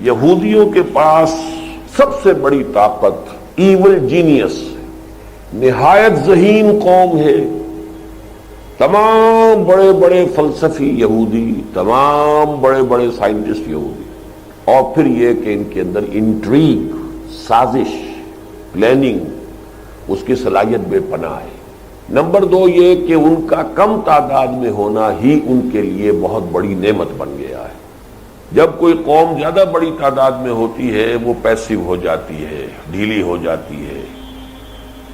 یہودیوں کے پاس سب سے بڑی طاقت ایول جینیس، نہایت ذہین قوم ہے. تمام بڑے بڑے فلسفی یہودی، تمام بڑے بڑے سائنٹسٹ یہودی، اور پھر یہ کہ ان کے اندر انٹریگ، سازش، پلاننگ، اس کی صلاحیت بے پناہ ہے. نمبر دو یہ کہ ان کا کم تعداد میں ہونا ہی ان کے لیے بہت بڑی نعمت بن گیا ہے. جب کوئی قوم زیادہ بڑی تعداد میں ہوتی ہے وہ پیسو ہو جاتی ہے، ڈھیلی ہو جاتی ہے،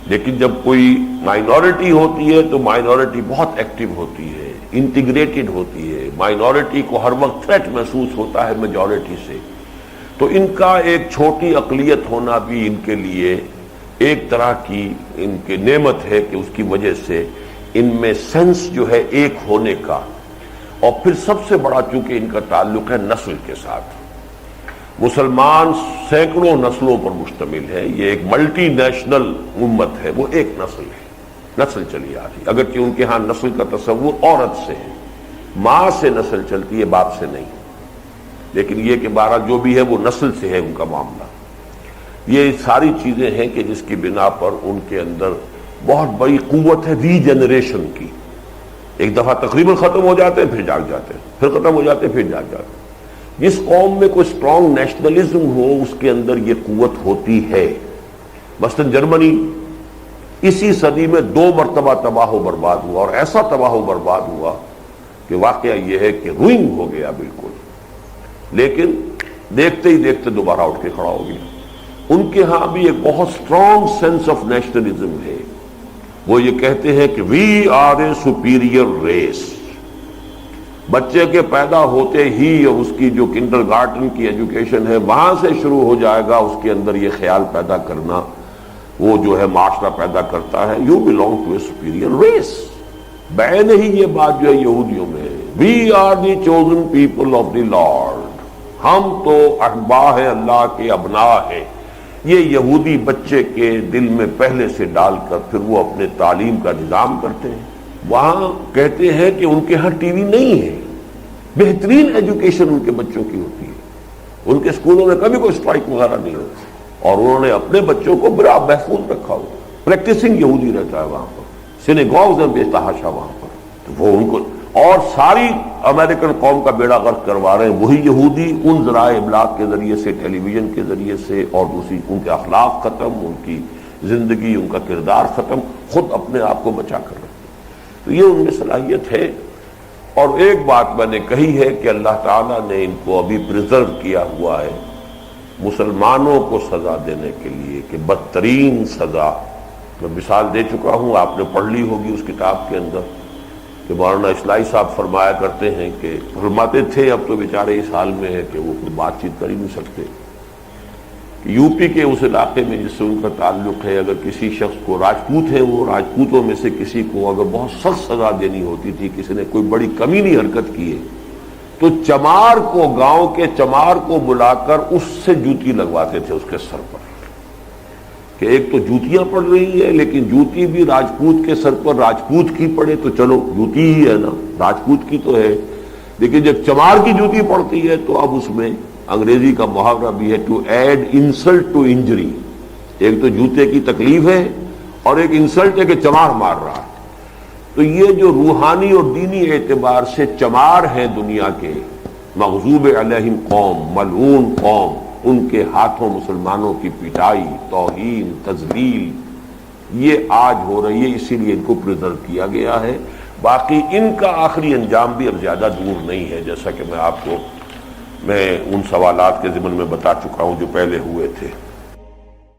لیکن جب کوئی مائنورٹی ہوتی ہے تو مائنورٹی بہت ایکٹیو ہوتی ہے، انٹیگریٹڈ ہوتی ہے. مائنورٹی کو ہر وقت تھریٹ محسوس ہوتا ہے میجورٹی سے. تو ان کا ایک چھوٹی اقلیت ہونا بھی ان کے لیے ایک طرح کی ان کی نعمت ہے کہ اس کی وجہ سے ان میں سینس جو ہے ایک ہونے کا. اور پھر سب سے بڑا چونکہ ان کا تعلق ہے نسل کے ساتھ. مسلمان سینکڑوں نسلوں پر مشتمل ہے، یہ ایک ملٹی نیشنل امت ہے، وہ ایک نسل ہے، نسل چلی آ رہی. اگرچہ ان کے ہاں نسل کا تصور عورت سے ہے، ماں سے نسل چلتی ہے، باپ سے نہیں، لیکن یہ کہ بہرحال جو بھی ہے وہ نسل سے ہے ان کا معاملہ. یہ ساری چیزیں ہیں کہ جس کی بنا پر ان کے اندر بہت بڑی قوت ہے ری جنریشن کی. ایک دفعہ تقریباً ختم ہو جاتے ہیں، پھر جاگ جاتے ہیں، پھر ختم ہو جاتے ہیں، پھر جاگ جاتے ہیں. جس قوم میں کوئی اسٹرانگ نیشنلزم ہو اس کے اندر یہ قوت ہوتی ہے. مثلا جرمنی اسی صدی میں 2 مرتبہ تباہ و برباد ہوا، اور ایسا تباہ و برباد ہوا کہ واقعہ یہ ہے کہ روئنگ ہو گیا بالکل، لیکن دیکھتے ہی دیکھتے دوبارہ اٹھ کے کھڑا ہو گیا. ان کے ہاں بھی ایک بہت اسٹرانگ سینس آف نیشنلزم ہے. وہ یہ کہتے ہیں کہ we are a superior race. بچے کے پیدا ہوتے ہی اور اس کی جو کنڈر گارٹن کی ایجوکیشن ہے وہاں سے شروع ہو جائے گا اس کے اندر یہ خیال پیدا کرنا، وہ جو ہے معاشرہ پیدا کرتا ہے you belong to a superior race. بین ہی یہ بات جو ہے یہودیوں میں ہے، we are the chosen people of the lord, ہم تو احباء ہیں، اللہ کے ابناء ہیں. یہ یہودی بچے کے دل میں پہلے سے ڈال کر پھر وہ اپنے تعلیم کا نظام کرتے ہیں. وہاں کہتے ہیں کہ ان کے ہاں ٹی وی نہیں ہے، بہترین ایجوکیشن ان کے بچوں کی ہوتی ہے. ان کے اسکولوں میں کبھی کوئی اسٹرائک وغیرہ نہیں ہوتی، اور انہوں نے اپنے بچوں کو بڑا محفوظ رکھا ہوا. پریکٹسنگ یہودی رہتا ہے وہاں پر، سینیگوگز ہیں بے تحاشا وہاں پر. تو وہ ان کو اور ساری امریکن قوم کا بیڑا غرق کروا رہے ہیں وہی یہودی ان ذرائع ابلاغ کے ذریعے سے، ٹیلی ویژن کے ذریعے سے، اور دوسری ان کے اخلاق ختم، ان کی زندگی، ان کا کردار ختم، خود اپنے آپ کو بچا کر رہے ہیں. تو یہ ان میں صلاحیت ہے. اور ایک بات میں نے کہی ہے کہ اللہ تعالیٰ نے ان کو ابھی پریزرو کیا ہوا ہے مسلمانوں کو سزا دینے کے لیے، کہ بدترین سزا. میں مثال دے چکا ہوں، آپ نے پڑھ لی ہوگی اس کتاب کے اندر، کہ مولانا اصلاحی صاحب فرمایا کرتے ہیں کہ فرماتے تھے، اب تو بیچارے اس حال میں ہے کہ وہ کوئی بات چیت کر ہی نہیں سکتے، کہ یو پی کے اس علاقے میں جس سے ان کا تعلق ہے، اگر کسی شخص کو، راجپوت ہے وہ، راجپوتوں میں سے کسی کو اگر بہت سخت سزا دینی ہوتی تھی، کسی نے کوئی بڑی کمینی حرکت کی ہے، تو چمار کو، گاؤں کے چمار کو بلا کر اس سے جوتی لگواتے تھے اس کے سر پر، کہ ایک تو جوتیاں پڑ رہی ہیں، لیکن جوتی بھی راجپوت کے سر پر راجپوت کی پڑے تو چلو جوتی ہی ہے نا، راجپوت کی تو ہے، لیکن جب چمار کی جوتی پڑتی ہے تو اب اس میں انگریزی کا محاورہ بھی ہے to add insult to injury. ایک تو جوتے کی تکلیف ہے اور ایک انسلٹ ہے کہ چمار مار رہا ہے. تو یہ جو روحانی اور دینی اعتبار سے چمار ہیں دنیا کے، مغضوب علیہم قوم، ملعون قوم، ان کے ہاتھوں مسلمانوں کی پٹائی، توہین، تذلیل، یہ آج ہو رہی ہے. اسی لیے ان کو پریزرو کیا گیا ہے. باقی ان کا آخری انجام بھی اب زیادہ دور نہیں ہے، جیسا کہ میں آپ کو ان سوالات کے ضمن میں بتا چکا ہوں جو پہلے ہوئے تھے.